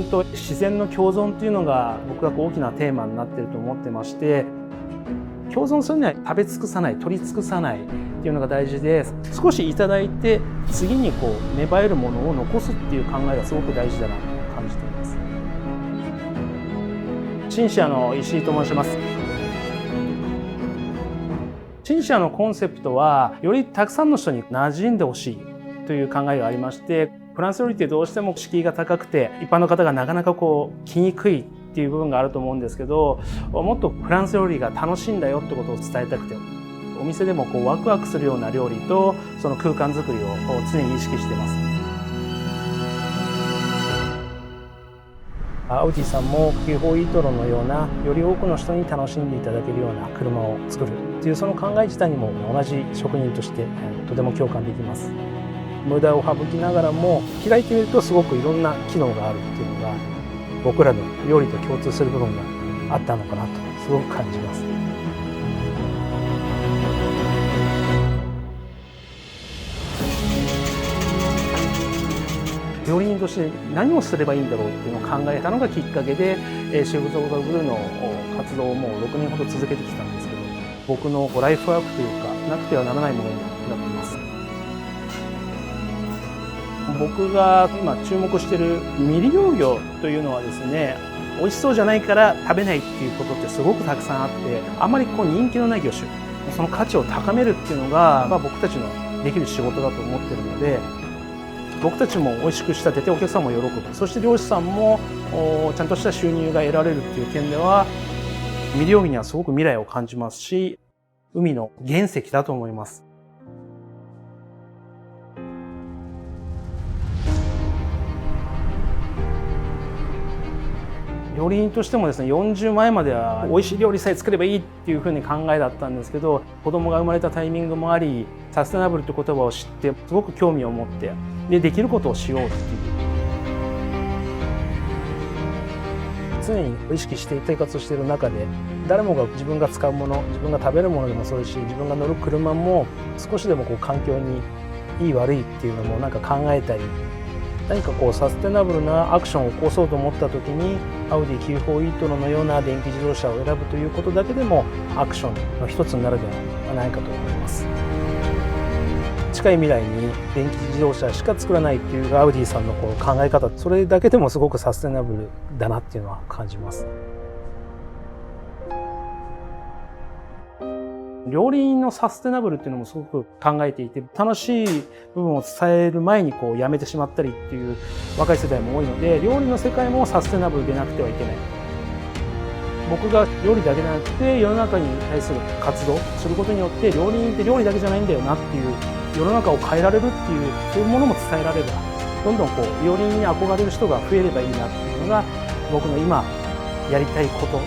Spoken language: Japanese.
と自然の共存っていうのが僕は大きなテーマになっていると思ってまして、共存するには食べ尽くさない、取り尽くさないっていうのが大事で、少しいただいて次に芽生えるものを残すっていう考えがすごく大事だなと感じています。シンシアの石井と申します。シンシアのコンセプトはよりたくさんの人に馴染んでほしいという考えがありまして、フランス料理ってどうしても敷居が高くて一般の方がなかなか来にくいっていう部分があると思うんですけど、もっとフランス料理が楽しいんだよってことを伝えたくて、お店でもワクワクするような料理とその空間づくりを常に意識しています。アウディさんもキーホーイートロのようなより多くの人に楽しんでいただけるような車を作るっていうその考え自体にも同じ職人としてとても共感できます。無駄を省きながらも開いてみるとすごくいろんな機能があるっていうのが僕らの料理と共通する部分があったのかなとすごく感じます。料理人として何をすればいいんだろうっていうのを考えたのがきっかけで、シェフゾーガブルーの活動をもう6年ほど続けてきたんですけど、僕のライフワークというかなくてはならないものになっています。僕が今注目している未利用魚というのはですね、美味しそうじゃないから食べないっていうことってすごくたくさんあって、あまり人気のない魚種、その価値を高めるっていうのが、僕たちのできる仕事だと思ってるので、僕たちも美味しく仕立ててお客さんも喜ぶ、そして漁師さんもちゃんとした収入が得られるっていう点では未利用魚にはすごく未来を感じますし、海の原石だと思います。料理人としてもですね、40前までは美味しい料理さえ作ればいいっていうふうに考えだったんですけど、子供が生まれたタイミングもあり、サステナブルって言葉を知ってすごく興味を持って、できることをしようっていう、常に意識して生活している中で、誰もが自分が使うもの、自分が食べるものでもそうですし、自分が乗る車も少しでも環境にいい悪いっていうのも考えたり、何かサステナブルなアクションを起こそうと思った時にアウディQ4 e-tronのような電気自動車を選ぶということだけでもアクションの一つになるのではないかと思います。近い未来に電気自動車しか作らないっていうアウディさんの考え方、それだけでもすごくサステナブルだなっていうのは感じます。料理人のサステナブルっていうのもすごく考えていて、楽しい部分を伝える前にやめてしまったりっていう若い世代も多いので、料理の世界もサステナブルでなくてはいけない。僕が料理だけじゃなくて世の中に対する活動することによって、料理人って料理だけじゃないんだよなっていう、世の中を変えられるっていう、そういうものも伝えられれば、どんどん料理人に憧れる人が増えればいいなっていうのが僕の今やりたいこと